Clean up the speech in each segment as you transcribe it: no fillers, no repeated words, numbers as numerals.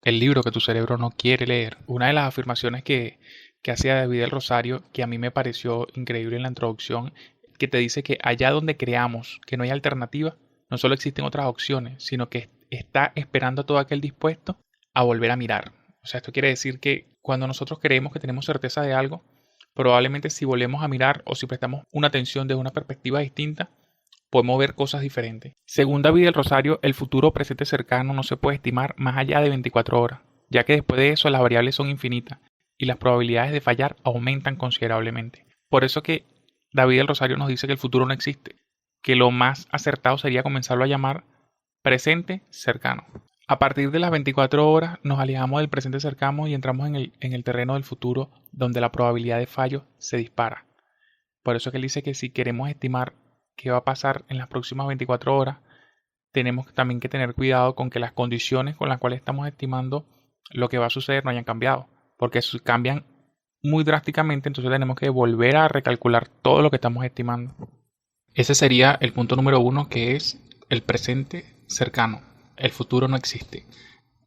el libro que tu cerebro no quiere leer. Una de las afirmaciones que hacía David del Rosario, que a mí me pareció increíble en la introducción, que te dice que allá donde creamos que no hay alternativa, no solo existen otras opciones, sino que está esperando a todo aquel dispuesto a volver a mirar. O sea, esto quiere decir que cuando nosotros creemos que tenemos certeza de algo, probablemente si volvemos a mirar o si prestamos una atención desde una perspectiva distinta, podemos ver cosas diferentes. Según David del Rosario, el futuro o presente cercano no se puede estimar más allá de 24 horas, ya que después de eso las variables son infinitas y las probabilidades de fallar aumentan considerablemente. Por eso que David del Rosario nos dice que el futuro no existe, que lo más acertado sería comenzarlo a llamar presente cercano. A partir de las 24 horas nos alejamos del presente cercano y entramos en el terreno del futuro, donde la probabilidad de fallo se dispara. Por eso que él dice que si queremos estimar qué va a pasar en las próximas 24 horas, tenemos también que tener cuidado con que las condiciones con las cuales estamos estimando lo que va a suceder no hayan cambiado, porque si cambian muy drásticamente, entonces tenemos que volver a recalcular todo lo que estamos estimando. Ese sería el punto número 1, que es el presente cercano. El futuro no existe.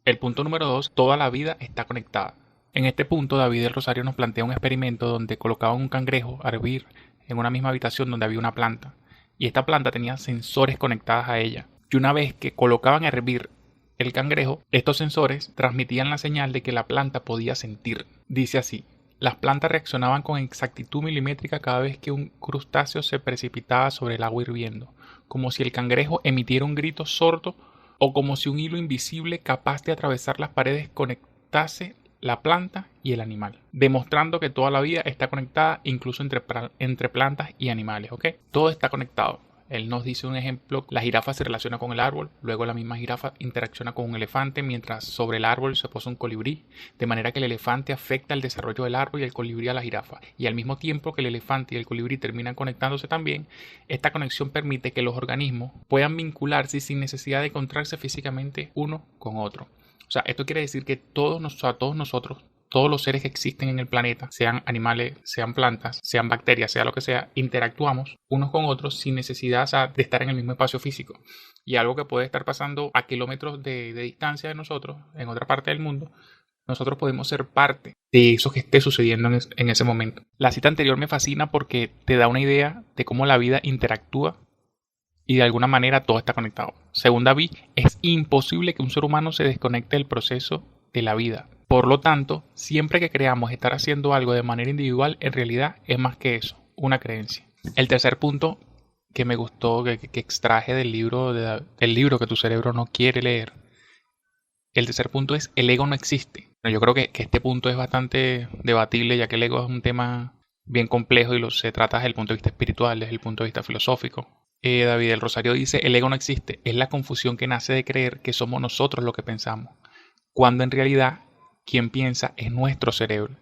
El punto número 2, toda la vida está conectada. En este punto, David del Rosario nos plantea un experimento donde colocaban un cangrejo a hervir en una misma habitación donde había una planta. Y esta planta tenía sensores conectados a ella. Y una vez que colocaban a hervir el cangrejo, estos sensores transmitían la señal de que la planta podía sentir. Dice así: las plantas reaccionaban con exactitud milimétrica cada vez que un crustáceo se precipitaba sobre el agua hirviendo, como si el cangrejo emitiera un grito sordo o como si un hilo invisible capaz de atravesar las paredes conectase la planta y el animal, demostrando que toda la vida está conectada, incluso entre plantas y animales, ¿ok? Todo está conectado. Él nos dice un ejemplo: la jirafa se relaciona con el árbol, luego la misma jirafa interacciona con un elefante, mientras sobre el árbol se posa un colibrí, de manera que el elefante afecta el desarrollo del árbol y el colibrí a la jirafa, y al mismo tiempo que el elefante y el colibrí terminan conectándose también, esta conexión permite que los organismos puedan vincularse sin necesidad de encontrarse físicamente uno con otro. O sea, esto quiere decir que todos nosotros, todos los seres que existen en el planeta, sean animales, sean plantas, sean bacterias, sea lo que sea, interactuamos unos con otros sin necesidad, o sea, de estar en el mismo espacio físico. Y algo que puede estar pasando a kilómetros de distancia de nosotros, en otra parte del mundo, nosotros podemos ser parte de eso que esté sucediendo en ese momento. La cita anterior me fascina porque te da una idea de cómo la vida interactúa y de alguna manera todo está conectado. Según David, es imposible que un ser humano se desconecte del proceso de la vida. Por lo tanto, siempre que creamos estar haciendo algo de manera individual, en realidad es más que eso, una creencia. El tercer punto que me gustó, que extraje del libro que tu cerebro no quiere leer, el tercer punto es: el ego no existe. Yo creo que este punto es bastante debatible, ya que el ego es un tema bien complejo y se trata desde el punto de vista espiritual, desde el punto de vista filosófico. David del Rosario dice: el ego no existe, es la confusión que nace de creer que somos nosotros lo que pensamos, cuando en realidad quien piensa es nuestro cerebro.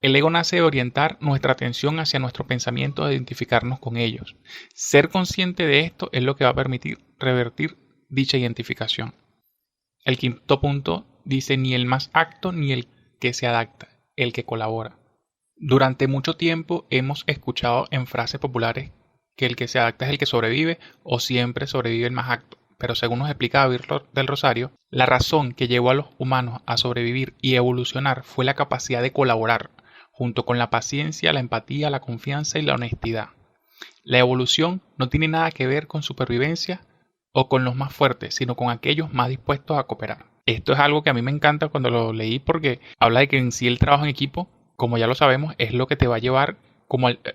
El ego nace de orientar nuestra atención hacia nuestro pensamiento, de identificarnos con ellos. Ser consciente de esto es lo que va a permitir revertir dicha identificación. El quinto punto dice: ni el más apto ni el que se adapta, el que colabora. Durante mucho tiempo hemos escuchado en frases populares que el que se adapta es el que sobrevive, o siempre sobrevive el más apto. Pero según nos explica David del Rosario, la razón que llevó a los humanos a sobrevivir y evolucionar fue la capacidad de colaborar, junto con la paciencia, la empatía, la confianza y la honestidad. La evolución no tiene nada que ver con supervivencia o con los más fuertes, sino con aquellos más dispuestos a cooperar. Esto es algo que a mí me encanta cuando lo leí, porque habla de que en sí el trabajo en equipo, como ya lo sabemos, es lo que te va a llevar,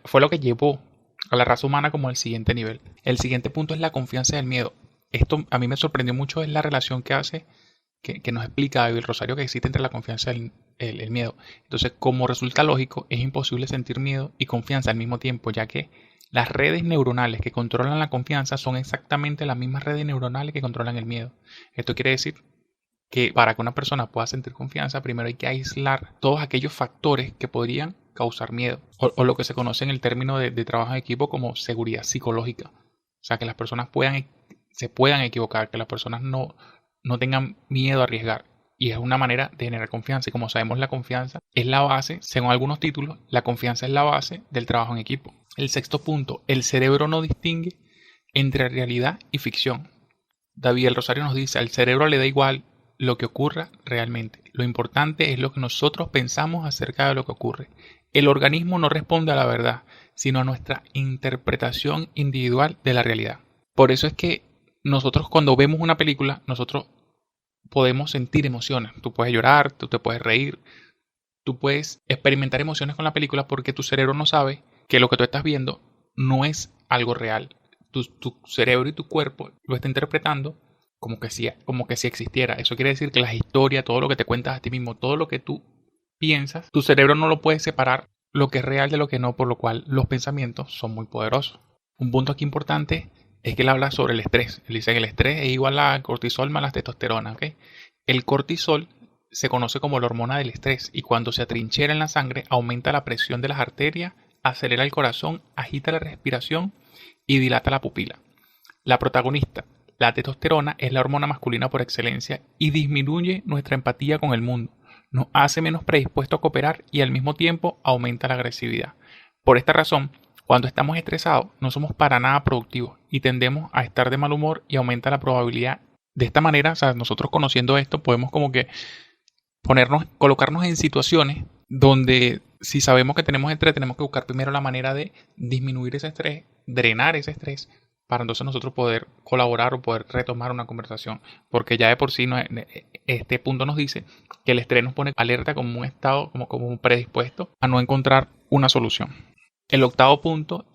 fue lo que llevó a la raza humana como al siguiente nivel. El siguiente punto es la confianza y el miedo. Esto a mí me sorprendió mucho, es la relación que hace, que nos explica David Rosario, que existe entre la confianza y el miedo. Entonces, como resulta lógico, es imposible sentir miedo y confianza al mismo tiempo, ya que las redes neuronales que controlan la confianza son exactamente las mismas redes neuronales que controlan el miedo. Esto quiere decir que para que una persona pueda sentir confianza, primero hay que aislar todos aquellos factores que podrían causar miedo, o lo que se conoce en el término de trabajo en equipo como seguridad psicológica. O sea, que las personas se puedan equivocar, que las personas no tengan miedo a arriesgar. Y es una manera de generar confianza. Y como sabemos, la confianza es la base, según algunos títulos, la confianza es la base del trabajo en equipo. El sexto punto: el cerebro no distingue entre realidad y ficción. David del Rosario nos dice: al cerebro le da igual lo que ocurra realmente. Lo importante es lo que nosotros pensamos acerca de lo que ocurre. El organismo no responde a la verdad, sino a nuestra interpretación individual de la realidad. Por eso es que nosotros cuando vemos una película, nosotros podemos sentir emociones. Tú puedes llorar, tú te puedes reír, tú puedes experimentar emociones con la película porque tu cerebro no sabe que lo que tú estás viendo no es algo real. Tu cerebro y tu cuerpo lo está interpretando como que si existiera. Eso quiere decir que las historias, todo lo que te cuentas a ti mismo, todo lo que tú piensas, tu cerebro no lo puede separar lo que es real de lo que no, por lo cual los pensamientos son muy poderosos. Un punto aquí importante es que él habla sobre el estrés. Él dice que el estrés es igual a cortisol más la testosterona, ¿ok? El cortisol se conoce como la hormona del estrés y cuando se atrinchera en la sangre aumenta la presión de las arterias, acelera el corazón, agita la respiración y dilata la pupila. La protagonista, la testosterona, es la hormona masculina por excelencia y disminuye nuestra empatía con el mundo, nos hace menos predispuestos a cooperar y al mismo tiempo aumenta la agresividad. Por esta razón, cuando estamos estresados no somos para nada productivos y tendemos a estar de mal humor y aumenta la probabilidad. De esta manera, o sea, nosotros conociendo esto podemos como que colocarnos en situaciones donde si sabemos que tenemos estrés, tenemos que buscar primero la manera de disminuir ese estrés, drenar ese estrés, para entonces nosotros poder colaborar o poder retomar una conversación. Porque ya de por sí este punto nos dice que el estrés nos pone alerta como un estado, como un predispuesto a no encontrar una solución. El octavo punto,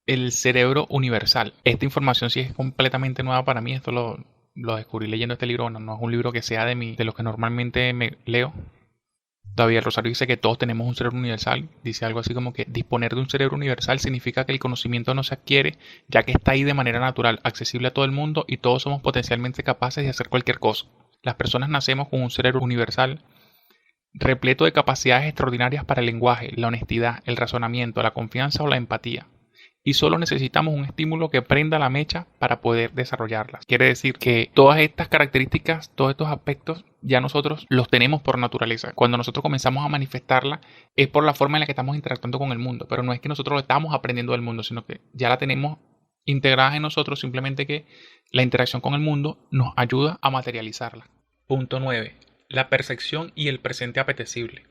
el cerebro universal. Esta información sí es completamente nueva para mí. Esto lo descubrí leyendo este libro. No es un libro que sea de los que normalmente me leo. David el Rosario dice que todos tenemos un cerebro universal. Dice algo así como que disponer de un cerebro universal significa que el conocimiento no se adquiere, ya que está ahí de manera natural, accesible a todo el mundo y todos somos potencialmente capaces de hacer cualquier cosa. Las personas nacemos con un cerebro universal repleto de capacidades extraordinarias para el lenguaje, la honestidad, el razonamiento, la confianza o la empatía. Y solo necesitamos un estímulo que prenda la mecha para poder desarrollarlas. Quiere decir que todas estas características, todos estos aspectos, ya nosotros los tenemos por naturaleza. Cuando nosotros comenzamos a manifestarla es por la forma en la que estamos interactuando con el mundo. Pero no es que nosotros lo estamos aprendiendo del mundo, sino que ya la tenemos integrada en nosotros, simplemente que la interacción con el mundo nos ayuda a materializarla. Punto 9. La percepción y el presente apetecible.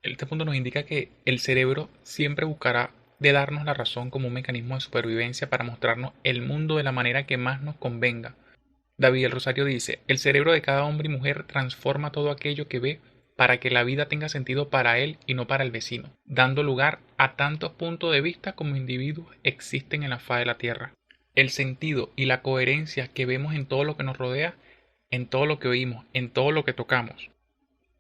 Este punto nos indica que el cerebro siempre buscará de darnos la razón como un mecanismo de supervivencia para mostrarnos el mundo de la manera que más nos convenga. David el Rosario dice, el cerebro de cada hombre y mujer transforma todo aquello que ve para que la vida tenga sentido para él y no para el vecino, dando lugar a tantos puntos de vista como individuos existen en la faz de la tierra. El sentido y la coherencia que vemos en todo lo que nos rodea, en todo lo que oímos, en todo lo que tocamos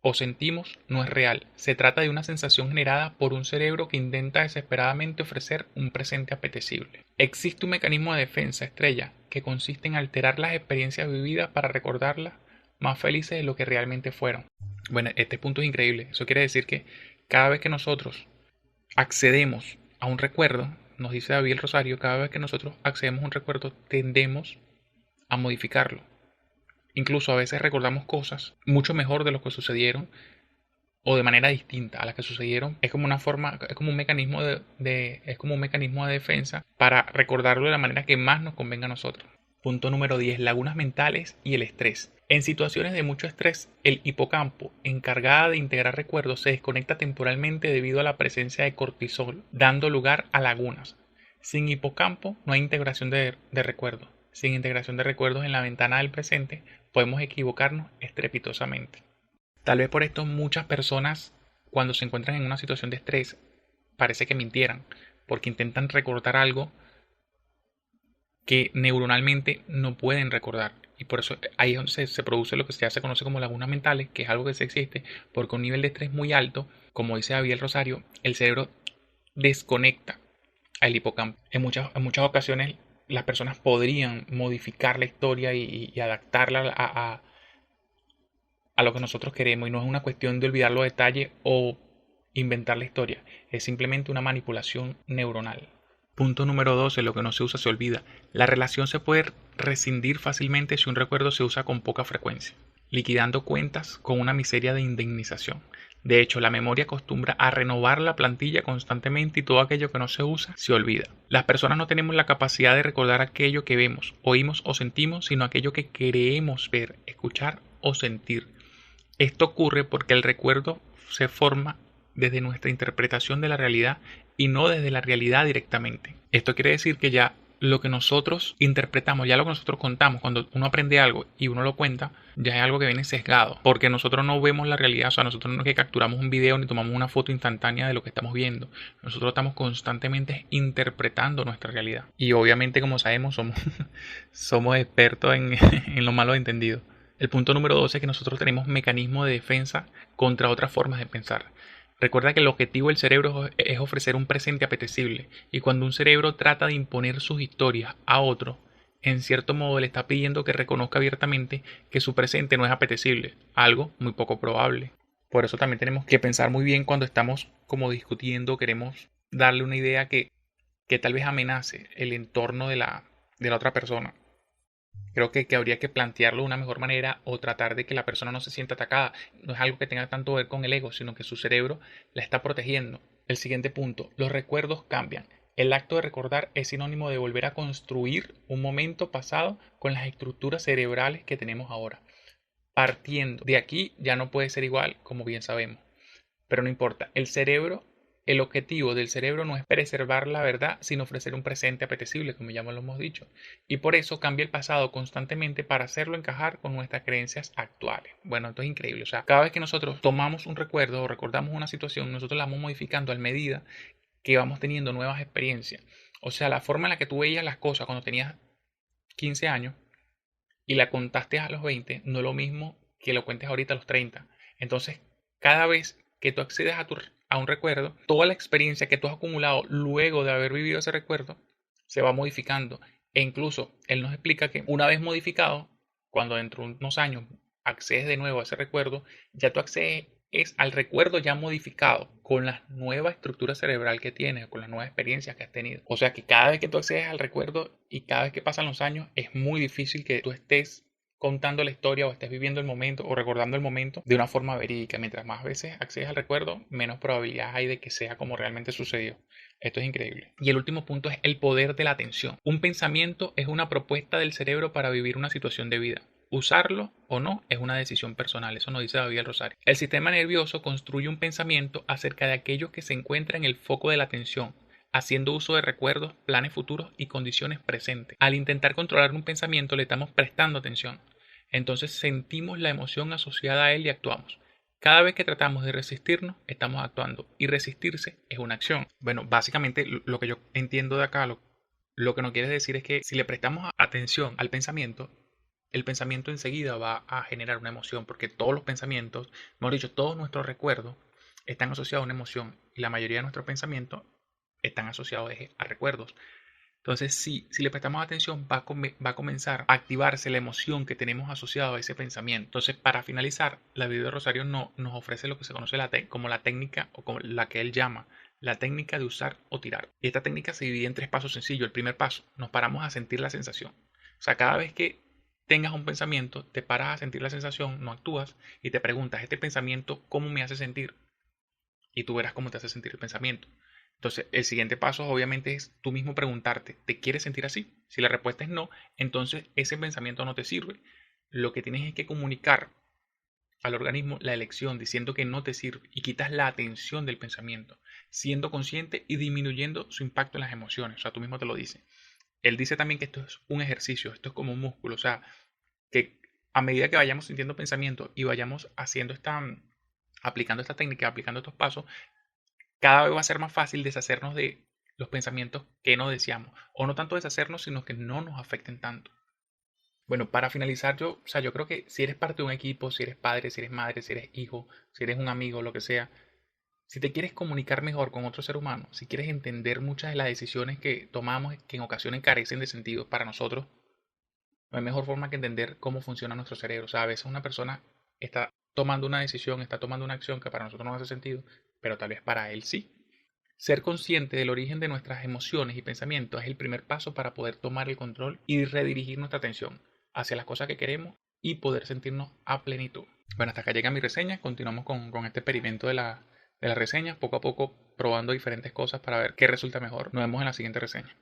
o sentimos no es real. Se trata de una sensación generada por un cerebro que intenta desesperadamente ofrecer un presente apetecible. Existe un mecanismo de defensa estrella que consiste en alterar las experiencias vividas para recordarlas más felices de lo que realmente fueron. Bueno, este punto es increíble. Eso quiere decir que cada vez que nosotros accedemos a un recuerdo, nos dice David el Rosario, cada vez que nosotros accedemos a un recuerdo tendemos a modificarlo. Incluso a veces recordamos cosas mucho mejor de lo que sucedieron o de manera distinta a las que sucedieron. Es como una forma, es como un mecanismo es como un mecanismo de defensa para recordarlo de la manera que más nos convenga a nosotros. Punto número 10. Lagunas mentales y el estrés. En situaciones de mucho estrés, el hipocampo, encargada de integrar recuerdos, se desconecta temporalmente debido a la presencia de cortisol, dando lugar a lagunas. Sin hipocampo no hay integración de recuerdos. Sin integración de recuerdos en la ventana del presente, podemos equivocarnos estrepitosamente. Tal vez por esto muchas personas, cuando se encuentran en una situación de estrés, parece que mintieran, porque intentan recordar algo que neuronalmente no pueden recordar. Y por eso ahí es donde se produce lo que ya se conoce como lagunas mentales, que es algo que sí existe, porque un nivel de estrés muy alto, como dice David el Rosario, el cerebro desconecta al hipocampo. En muchas ocasiones las personas podrían modificar la historia y adaptarla a lo que nosotros queremos. Y no es una cuestión de olvidar los detalles o inventar la historia. Es simplemente una manipulación neuronal. Punto número 12. Lo que no se usa se olvida. La relación se puede rescindir fácilmente si un recuerdo se usa con poca frecuencia, liquidando cuentas con una miseria de indemnización. De hecho, la memoria acostumbra a renovar la plantilla constantemente y todo aquello que no se usa se olvida. Las personas no tenemos la capacidad de recordar aquello que vemos, oímos o sentimos, sino aquello que queremos ver, escuchar o sentir. Esto ocurre porque el recuerdo se forma desde nuestra interpretación de la realidad y no desde la realidad directamente. Esto quiere decir que ya lo que nosotros interpretamos, ya lo que nosotros contamos, cuando uno aprende algo y uno lo cuenta, ya es algo que viene sesgado, porque nosotros no vemos la realidad, o sea, nosotros no es que capturamos un video ni tomamos una foto instantánea de lo que estamos viendo, nosotros estamos constantemente interpretando nuestra realidad. Y obviamente, como sabemos, somos expertos en lo malo entendido. El punto número 12 es que nosotros tenemos mecanismos de defensa contra otras formas de pensar. Recuerda que el objetivo del cerebro es ofrecer un presente apetecible, y cuando un cerebro trata de imponer sus historias a otro, en cierto modo le está pidiendo que reconozca abiertamente que su presente no es apetecible, algo muy poco probable. Por eso también tenemos que pensar muy bien cuando estamos como discutiendo, queremos darle una idea que tal vez amenace el entorno de la otra persona. Creo que habría que plantearlo de una mejor manera o tratar de que la persona no se sienta atacada. No es algo que tenga tanto que ver con el ego, sino que su cerebro la está protegiendo. El siguiente punto, los recuerdos cambian. El acto de recordar es sinónimo de volver a construir un momento pasado con las estructuras cerebrales que tenemos ahora. Partiendo de aquí ya no puede ser igual, como bien sabemos. Pero no importa, el objetivo del cerebro no es preservar la verdad, sino ofrecer un presente apetecible, como ya lo hemos dicho. Y por eso cambia el pasado constantemente para hacerlo encajar con nuestras creencias actuales. Bueno, esto es increíble. O sea, cada vez que nosotros tomamos un recuerdo o recordamos una situación, nosotros la vamos modificando a medida que vamos teniendo nuevas experiencias. O sea, la forma en la que tú veías las cosas cuando tenías 15 años y la contaste a los 20, no es lo mismo que lo cuentes ahorita a los 30. Entonces, cada vez que tú accedes a un recuerdo, toda la experiencia que tú has acumulado luego de haber vivido ese recuerdo se va modificando. E incluso él nos explica que una vez modificado, cuando dentro de unos años accedes de nuevo a ese recuerdo, ya tú accedes al recuerdo ya modificado con la nueva estructura cerebral que tienes, con las nuevas experiencias que has tenido. O sea que cada vez que tú accedes al recuerdo y cada vez que pasan los años, es muy difícil que tú estés contando la historia o estés viviendo el momento o recordando el momento de una forma verídica. Mientras más veces accedes al recuerdo, menos probabilidad hay de que sea como realmente sucedió. Esto es increíble. Y el último punto es el poder de la atención. Un pensamiento es una propuesta del cerebro para vivir una situación de vida. Usarlo o no es una decisión personal, eso nos dice David el Rosario. El sistema nervioso construye un pensamiento acerca de aquello que se encuentra en el foco de la atención, haciendo uso de recuerdos, planes futuros y condiciones presentes. Al intentar controlar un pensamiento le estamos prestando atención. Entonces sentimos la emoción asociada a él y actuamos. Cada vez que tratamos de resistirnos, estamos actuando. Y resistirse es una acción. Bueno, básicamente lo que yo entiendo de acá, lo que nos quiere decir es que si le prestamos atención al pensamiento, el pensamiento enseguida va a generar una emoción, porque todos los pensamientos, mejor dicho, todos nuestros recuerdos están asociados a una emoción y la mayoría de nuestros pensamientos están asociados a recuerdos. Entonces, si le prestamos atención, va a comenzar a activarse la emoción que tenemos asociado a ese pensamiento. Entonces, para finalizar, la vida de Rosario nos ofrece lo que se conoce como la técnica, o como la que él llama la técnica de usar o tirar. Y esta técnica se divide en 3 pasos sencillos. El primer paso, nos paramos a sentir la sensación. O sea, cada vez que tengas un pensamiento, te paras a sentir la sensación, no actúas y te preguntas, ¿este pensamiento cómo me hace sentir? Y tú verás cómo te hace sentir el pensamiento. Entonces, el siguiente paso obviamente es tú mismo preguntarte, ¿te quieres sentir así? Si la respuesta es no, entonces ese pensamiento no te sirve. Lo que tienes es que comunicar al organismo la elección diciendo que no te sirve y quitas la atención del pensamiento, siendo consciente y disminuyendo su impacto en las emociones. O sea, tú mismo te lo dices. Él dice también que esto es un ejercicio, esto es como un músculo. O sea, que a medida que vayamos sintiendo pensamientos y vayamos aplicando esta técnica, aplicando estos pasos, cada vez va a ser más fácil deshacernos de los pensamientos que no deseamos. O no tanto deshacernos, sino que no nos afecten tanto. Bueno, para finalizar, yo creo que si eres parte de un equipo, si eres padre, si eres madre, si eres hijo, si eres un amigo, lo que sea, si te quieres comunicar mejor con otro ser humano, si quieres entender muchas de las decisiones que tomamos que en ocasiones carecen de sentido para nosotros, no hay mejor forma que entender cómo funciona nuestro cerebro. O sea, a veces una persona está tomando una decisión, está tomando una acción que para nosotros no hace sentido, pero tal vez para él sí. Ser consciente del origen de nuestras emociones y pensamientos es el primer paso para poder tomar el control y redirigir nuestra atención hacia las cosas que queremos y poder sentirnos a plenitud. Bueno, hasta acá llega mi reseña. Continuamos con este experimento de la reseña, poco a poco probando diferentes cosas para ver qué resulta mejor. Nos vemos en la siguiente reseña.